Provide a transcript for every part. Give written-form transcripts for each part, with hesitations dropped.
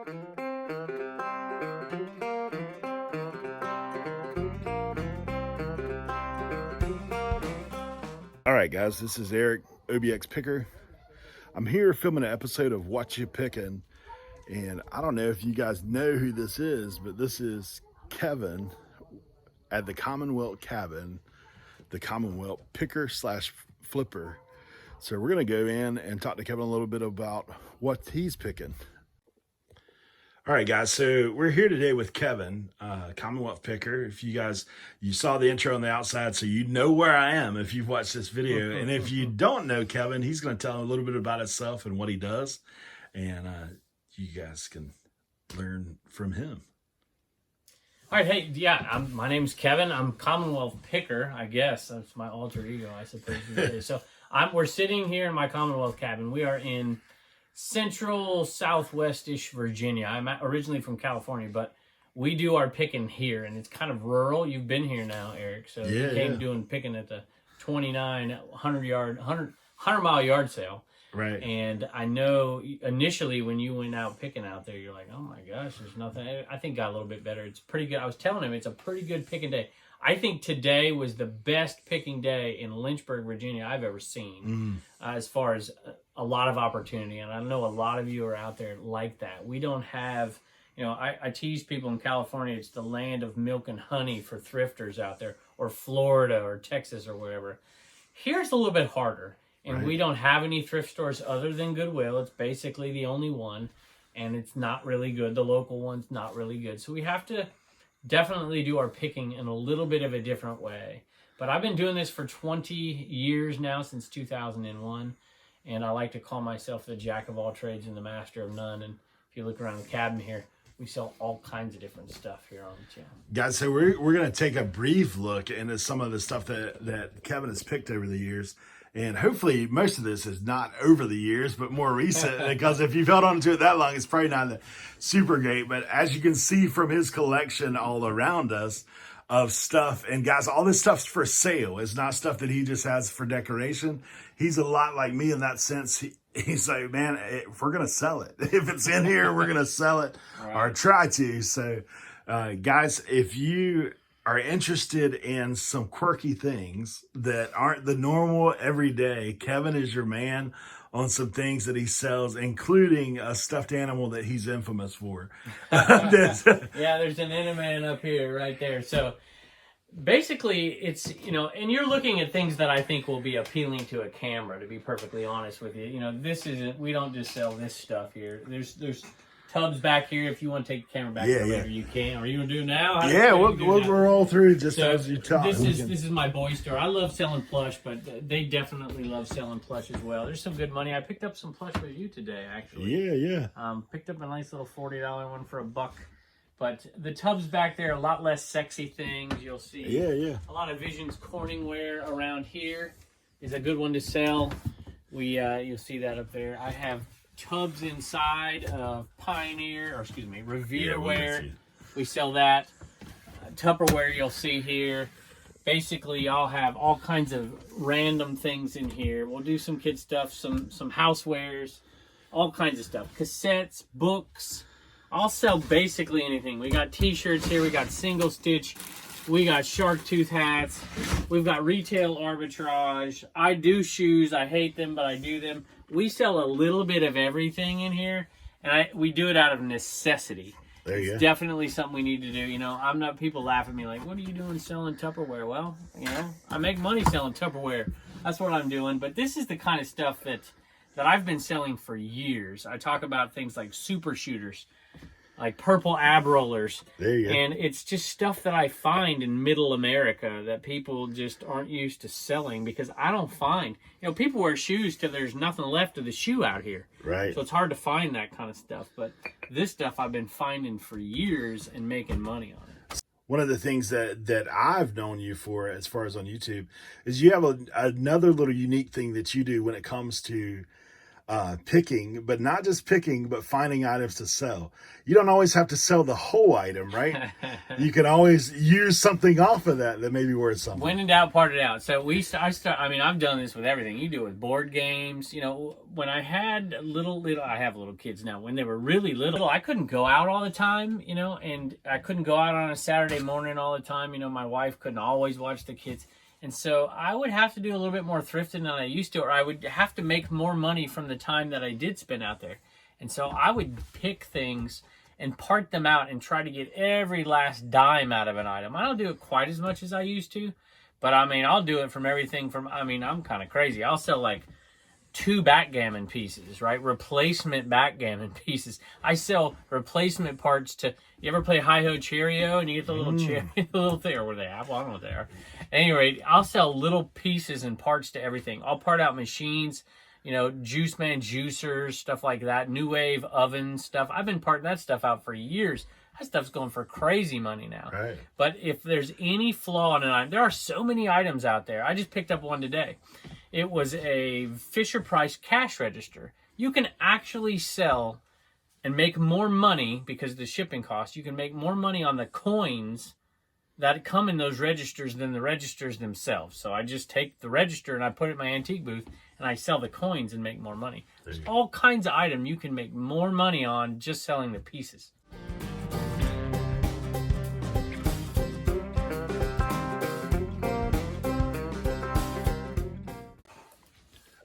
All right, guys, this is Eric, OBXPicker. I'm here filming an episode of Whatcha Pickin, and I don't know if you guys know who this is, but this is Kevin at the Commonwealth cabin, the Commonwealth picker slash flipper. So we're gonna go in and talk to Kevin a little bit about what he's picking. All right, guys, so we're here today with Kevin, Commonwealth picker. If you guys, you saw the intro on the outside, so you know where I am if you've watched this video. And if you don't know Kevin, he's going to tell a little bit about himself and what he does. And you guys can learn from him. All right, hey, yeah, my name's Kevin. I'm Commonwealth picker, I guess. That's my alter ego, I suppose. So we're sitting here in my Commonwealth cabin. We are in central southwest-ish Virginia. I'm originally from California, but we do our picking here, and it's kind of rural. You've been here now, Eric, so you came doing picking at the 100-mile yard sale. Right. And I know initially when you went out picking out there, you're like, oh my gosh, there's nothing. I think it got a little bit better. It's pretty good. I was telling him it's a pretty good picking day. I think today was the best picking day in Lynchburg, Virginia I've ever seen, as far as a lot of opportunity. And I know a lot of you are out there like that. We don't have, I tease people in California, it's the land of milk and honey for thrifters out there, or Florida or Texas or wherever. Here's a little bit harder. And we don't have any thrift stores other than Goodwill. It's basically the only one. And it's not really good. The local one's not really good. So we have to definitely do our picking in a little bit of a different way. But I've been doing this for 20 years now, since 2001. And I like to call myself the jack of all trades and the master of none. And if you look around the cabin here, we sell all kinds of different stuff here on the channel. Guys, so we're going to take a brief look into some of the stuff that Kevin has picked over the years. And hopefully most of this is not over the years, but more recent, because if you've held on to it that long, it's probably not super great. But as you can see from his collection all around us of stuff, and guys, all this stuff's for sale. It's not stuff that he just has for decoration. He's a lot like me in that sense. He's like, man, if we're going to sell it, if it's in here, we're going to sell it or try to. So guys, if you are interested in some quirky things that aren't the normal everyday, Kevin is your man on some things that he sells, including a stuffed animal that he's infamous for. Yeah, there's an Inaman up here right there. So basically it's, and you're looking at things that I think will be appealing to a camera, to be perfectly honest with you. We don't just sell this stuff here. There's tubs back here. If you want to take the camera back later, you can. Or you want to do it now? We'll roll through just as you talk. This is my boy store. I love selling plush, but they definitely love selling plush as well. There's some good money. I picked up some plush for you today, actually. Yeah. Picked up a nice little $40 one for $1. But the tubs back there, a lot less sexy things. You'll see a lot of Visions Corningware around here is a good one to sell. You'll see that up there. I have tubs inside of Revereware. We sell that. Tupperware you'll see here. Basically, I'll have all kinds of random things in here. We'll do some kid stuff, some housewares, all kinds of stuff. Cassettes, books. I'll sell basically anything. We got t-shirts here. We got single stitch. We got shark tooth hats. We've got retail arbitrage. I do shoes. I hate them, but I do them. We sell a little bit of everything in here, and we do it out of necessity. It's definitely something we need to do. I'm not, people laugh at me like, what are you doing selling Tupperware? Well, I make money selling Tupperware. That's what I'm doing. But this is the kind of stuff that I've been selling for years. I talk about things like super shooters, like purple ab rollers. And it's just stuff that I find in middle America that people just aren't used to selling, because I don't find, people wear shoes till there's nothing left of the shoe out here. Right. So it's hard to find that kind of stuff. But this stuff I've been finding for years and making money on it. One of the things that I've known you for, as far as on YouTube, is you have another little unique thing that you do when it comes to picking, but not just picking, but finding items to sell. You don't always have to sell the whole item, right? You can always use something off of that may be worth something. When in doubt, part it out. So I mean, I've done this with everything. You do it with board games. You know, when I had I have little kids now. When they were really little, I couldn't go out all the time, you know, and I couldn't go out on a Saturday morning all the time. You know, my wife couldn't always watch the kids. And so I would have to do a little bit more thrifting than I used to, or I would have to make more money from the time that I did spend out there. And so I would pick things and part them out and try to get every last dime out of an item. I don't do it quite as much as I used to, but I mean, I'll do it from everything from, I mean, I'm kind of crazy. I'll sell like 2 backgammon pieces, right? Replacement backgammon pieces. I sell replacement parts to, you ever play Hi-Ho Cheerio and you get the little the little thing, or what are they have? Well, I don't know what they are. Anyway, I'll sell little pieces and parts to everything. I'll part out machines, you know, Juice Man juicers, stuff like that, New Wave oven stuff. I've been parting that stuff out for years. That stuff's going for crazy money now. Right. But if there's any flaw in an item, there are so many items out there. I just picked up one today. It was a Fisher-Price cash register. You can actually sell and make more money because of the shipping costs. You can make more money on the coins that come in those registers than the registers themselves. So I just take the register and I put it in my antique booth and I sell the coins and make more money. There's all kinds of items you can make more money on just selling the pieces.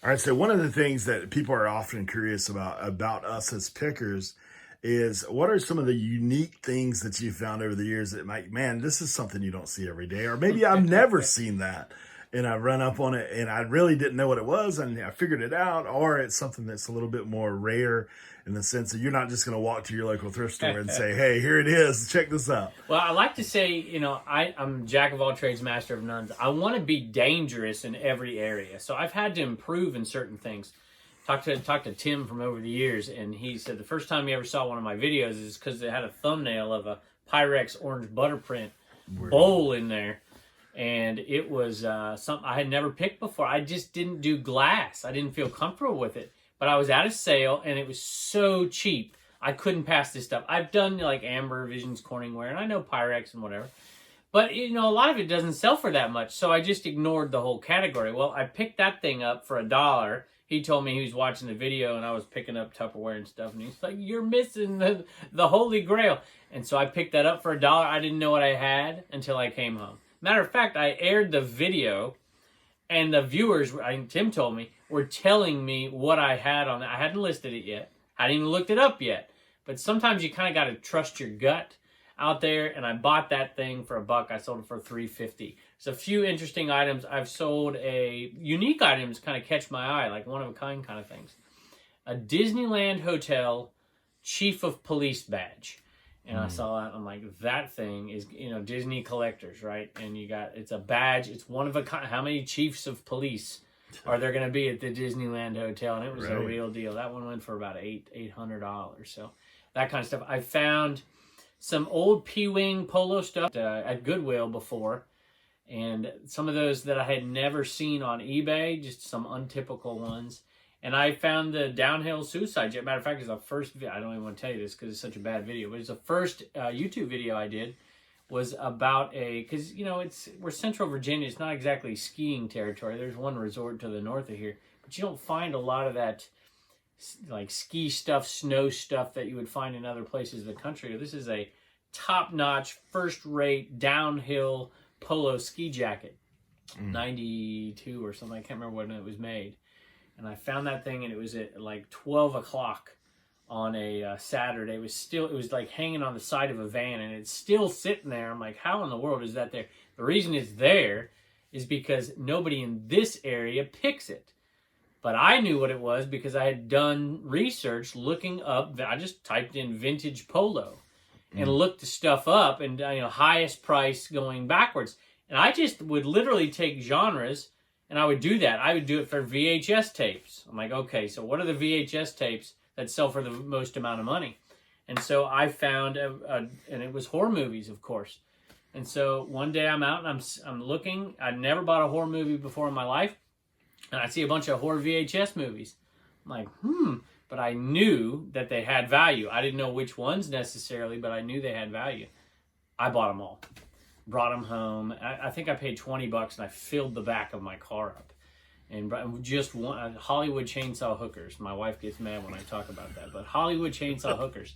All right, so one of the things that people are often curious about us as pickers is what are some of the unique things that you found over the years that might, man, this is something you don't see every day, or maybe I've never seen that and I run up on it and I really didn't know what it was and I figured it out, or it's something that's a little bit more rare in the sense that you're not just going to walk to your local thrift store and say, hey, here it is, check this out. Well, I like to say, you know, I'm jack of all trades, master of none. I want to be dangerous in every area. So I've had to improve in certain things. Talked to Tim from over the years, and he said the first time he ever saw one of my videos is because it had a thumbnail of a Pyrex orange butter print bowl in there. And it was something I had never picked before. I just didn't do glass. I didn't feel comfortable with it. But I was at a sale, and it was so cheap. I couldn't pass this stuff. I've done like Amber, Visions, Corningware, and I know Pyrex and whatever. But, you know, a lot of it doesn't sell for that much, so I just ignored the whole category. Well, I picked that thing up for $1. He told me he was watching the video, and I was picking up Tupperware and stuff, and he's like, you're missing the Holy Grail. And so I picked that up for $1. I didn't know what I had until I came home. Matter of fact, I aired the video, and the viewers, Tim told me, were telling me what I had on it. I hadn't listed it yet. I hadn't even looked it up yet. But sometimes you kind of got to trust your gut out there, and I bought that thing for $1. I sold it for $3.50. There's a few interesting items. I've sold unique items kind of catch my eye, like one-of-a-kind kind of things. A Disneyland Hotel Chief of Police badge. And I saw that, I'm like, that thing is, you know, Disney collectors, right? And it's a badge, it's one of a kind. How many chiefs of police are there going to be at the Disneyland Hotel? And it was a real deal. That one went for about $800. So that kind of stuff. I found some old P-Wing polo stuff at Goodwill before. And some of those that I had never seen on eBay, just some untypical ones. And I found the downhill suicide jet. Matter of fact, it's the first video. I don't even want to tell you this because it's such a bad video. But it's the first YouTube video I did was about because, you know, we're Central Virginia. It's not exactly skiing territory. There's one resort to the north of here. But you don't find a lot of that, like, ski stuff, snow stuff that you would find in other places in the country. This is a top-notch, first-rate, downhill polo ski jacket. 92 or something. I can't remember when it was made. And I found that thing, and it was at like 12 o'clock on a Saturday. It was like hanging on the side of a van, and it's still sitting there. I'm like, how in the world is that there? The reason it's there is because nobody in this area picks it. But I knew what it was because I had done research looking up. I just typed in vintage polo and looked the stuff up, and highest price going backwards. And I just would literally take genres. And I would do that. I would do it for VHS tapes. I'm like, okay, so what are the VHS tapes that sell for the most amount of money? And so I found, and it was horror movies, of course. And so one day I'm out and I'm looking. I'd never bought a horror movie before in my life. And I see a bunch of horror VHS movies. I'm like, but I knew that they had value. I didn't know which ones necessarily, but I knew they had value. I bought them all, brought them home. I think I paid $20 and I filled the back of my car up. And just one Hollywood chainsaw hookers. My wife gets mad when I talk about that, but Hollywood chainsaw hookers,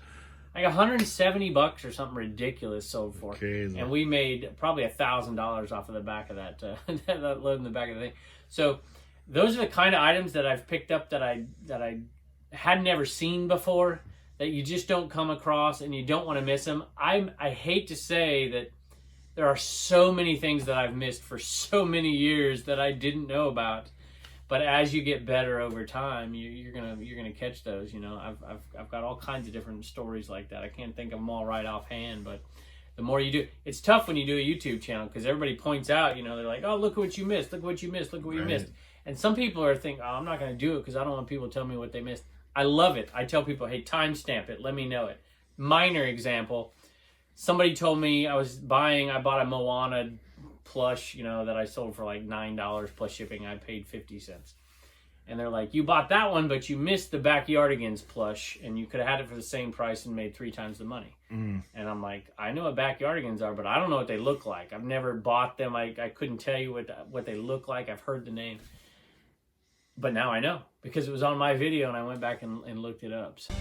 like $170 or something ridiculous sold for. Crazy. And we made probably $1,000 off of the back of that that load in the back of the thing. So those are the kind of items that I've picked up that I had never seen before, that you just don't come across and you don't want to miss them. I hate to say that there are so many things that I've missed for so many years that I didn't know about. But as you get better over time, you're gonna catch those. You know, I've got all kinds of different stories like that. I can't think of them all right offhand, but the more you do, it's tough when you do a YouTube channel because everybody points out. You know, they're like, "Oh, look what you missed! Look what you missed! Look what you missed!" And some people are thinking, "Oh, I'm not gonna do it because I don't want people to tell me what they missed." I love it. I tell people, "Hey, timestamp it. Let me know it." Minor example: somebody told me I bought a Moana plush, you know, that I sold for like $9 plus shipping. I paid 50 cents. And they're like, "You bought that one, but you missed the Backyardigans plush, and you could have had it for the same price and made 3 times the money." And I'm like, "I know what Backyardigans are, but I don't know what they look like. I've never bought them. I couldn't tell you what they look like. I've heard the name. But now I know because it was on my video, and I went back and looked it up." So.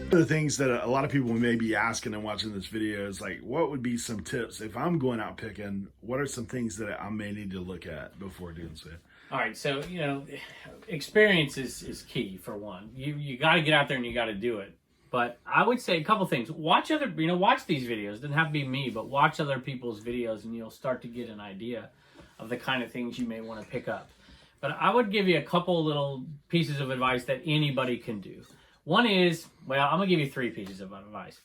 One of the things that a lot of people may be asking and watching this video is like, what would be some tips if I'm going out picking? What are some things that I may need to look at before doing so? All right, so you know, experience is key for one. You got to get out there and you got to do it. But I would say a couple things. Watch these videos. It doesn't have to be me, but watch other people's videos, and you'll start to get an idea of the kind of things you may want to pick up. But I would give you a couple little pieces of advice that anybody can do. One is, well, I'm going to give you 3 pieces of advice.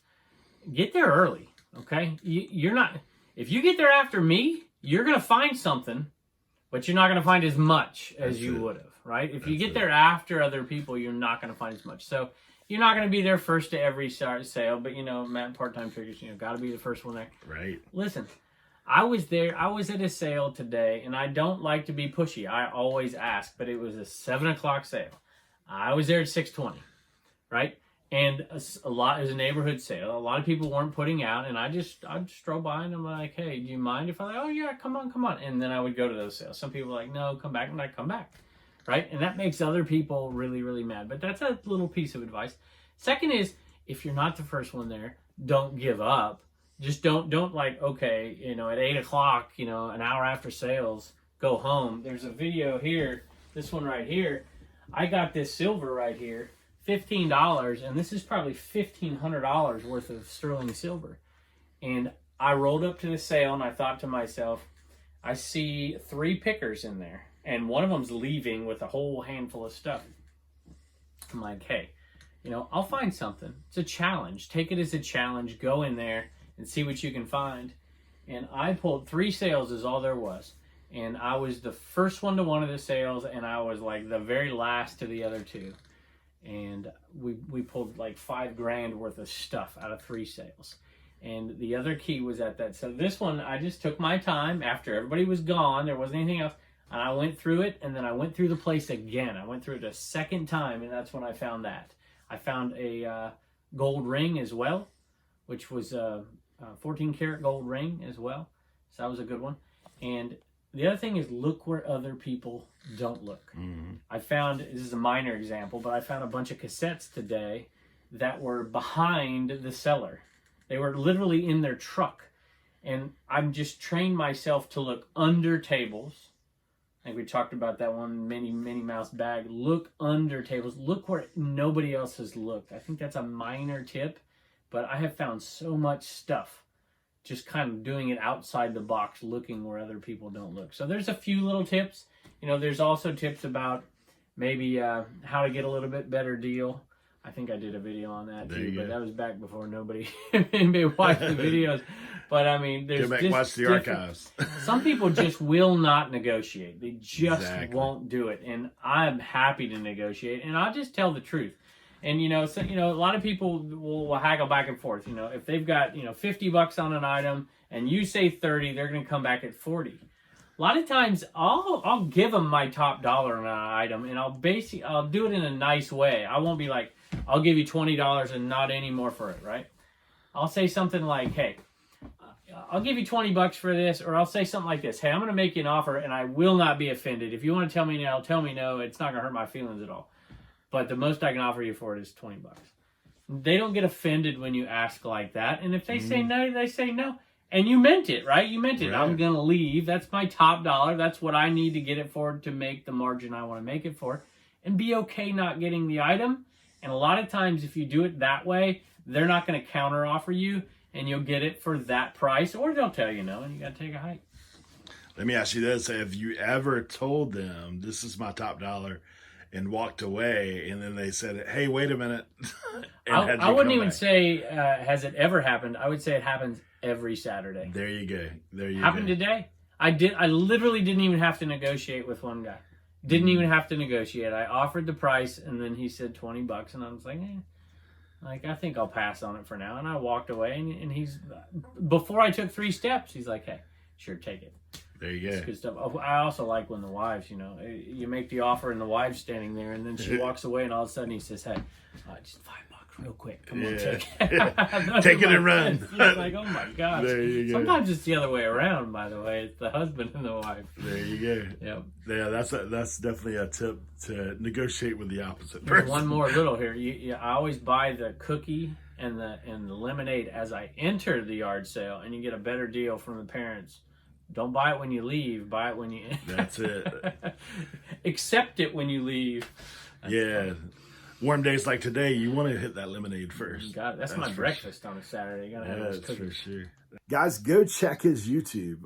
Get there early, okay? If you get there after me, you're going to find something, but you're not going to find as much as you would have, right? If you get there after other people, you're not going to find as much. So you're not going to be there first to every sale, but, you know, Matt Part-Time Triggers, you know, got to be the first one there. Right. Listen, I was at a sale today, and I don't like to be pushy. I always ask, but it was a 7 o'clock sale. I was there at 6:20. Right? And it was a neighborhood sale. A lot of people weren't putting out, and I just drove by and I'm like, "Hey, do you mind if I?" "Oh yeah, come on." And then I would go to those sales. Some people are like, "No, come back," and I come back. Right? And that makes other people really, really mad. But that's a little piece of advice. Second is, if you're not the first one there, don't give up. Just don't like, okay, you know, at 8 o'clock, you know, an hour after sales, go home. There's a video here, this one right here. I got this silver right here. $15, and this is probably $1,500 worth of sterling silver. And I rolled up to the sale and I thought to myself, I see 3 pickers in there, and one of them's leaving with a whole handful of stuff. I'm like, hey, you know, I'll find something. It's a challenge. Take it as a challenge. Go in there and see what you can find. And I pulled 3 sales is all there was. And I was the first one to one of the sales, and I was like the very last to the other 2. And we pulled like $5,000 worth of stuff out of 3 sales. And the other key was at that. So this one, I just took my time after everybody was gone. There wasn't anything else. And I went through it, and then I went through the place again. I went through it a second time, and that's when I found that. I found a gold ring as well, which was a 14-karat gold ring as well. So that was a good one. And the other thing is, look where other people don't look. Mm-hmm. I found, this is a minor example, but I found a bunch of cassettes today that were behind the seller. They were literally in their truck. And I'm just trained myself to look under tables. I think we talked about that one, Minnie Mouse bag. Look under tables. Look where nobody else has looked. I think that's a minor tip, but I have found so much stuff just kind of doing it outside the box, looking where other people don't look. So there's a few little tips. You know, there's also tips about maybe how to get a little bit better deal. I think I did a video on that too, but that was back before nobody watched the videos. But I mean, there's go back, watch the archives. Some people just will not negotiate. They just won't do it. And I'm happy to negotiate, and I'll just tell the truth. And, you know, a lot of people will haggle back and forth. You know, if they've got, $50 on an item and you say 30, they're going to come back at 40. A lot of times I'll give them my top dollar on an item, and I'll do it in a nice way. I won't be like, I'll give you $20 and not any more for it, right? I'll say something like, hey, I'll give you $20 for this, or I'll say something like this. Hey, I'm going to make you an offer, and I will not be offended. If you want to tell me now, tell me no. It's not going to hurt my feelings at all. But the most I can offer you for it is $20. They don't get offended when you ask like that. And if they say no, they say no. And you meant it, right? You meant it. Right. I'm going to leave. That's my top dollar. That's what I need to get it for to make the margin I want to make it for. And be okay not getting the item. And a lot of times if you do it that way, they're not going to counter offer you, and you'll get it for that price, or they'll tell you no, and you got to take a hike. Let me ask you this. Have you ever told them, this is my top dollar, and walked away, and then they said, hey, wait a minute? I wouldn't even say, has it ever happened? I would say it happens every Saturday. There you go. Happened today. I literally didn't even have to negotiate with one guy. Didn't even have to negotiate. I offered the price, and then he said $20, and I was like, I think I'll pass on it for now. And I walked away, and he's, before I took 3 steps, he's like, hey, sure, take it. There you go. It's good stuff. I also like when the wives, you make the offer and the wife's standing there, and then she walks away, and all of a sudden he says, hey, just $5 real quick. Come on, take it. Take it and run. You're like, oh my gosh. There you go. Sometimes it's the other way around, by the way. It's the husband and the wife. There you go. Yep. Yeah, that's definitely a tip to negotiate with the opposite person. One more little here. I always buy the cookie and the lemonade as I enter the yard sale, and you get a better deal from the parents. Don't buy it when you leave. Buy it when you... That's it. Accept it when you leave. Yeah. Warm days like today, you want to hit that lemonade first. God, that's my breakfast on a Saturday. You gotta have those cookies. For sure. Guys, go check his YouTube.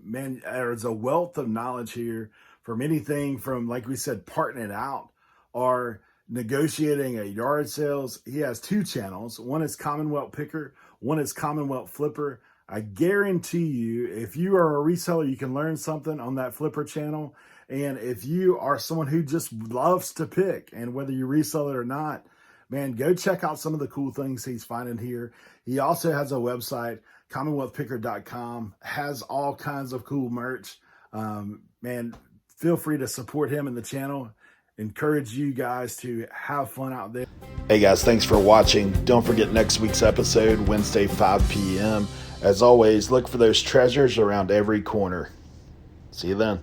Man, there's a wealth of knowledge here from anything from, like we said, parting it out or negotiating at yard sales. He has 2 channels. One is Commonwealth Picker. One is Commonwealth Flipper. I guarantee you, if you are a reseller, you can learn something on that Flipper channel. And if you are someone who just loves to pick, and whether you resell it or not, man, go check out some of the cool things he's finding here. He also has a website, CommonwealthPicker.com, has all kinds of cool merch. Man, feel free to support him in the channel. Encourage you guys to have fun out there. Hey guys, thanks for watching. Don't forget next week's episode, Wednesday, 5 p.m. As always, look for those treasures around every corner. See you then.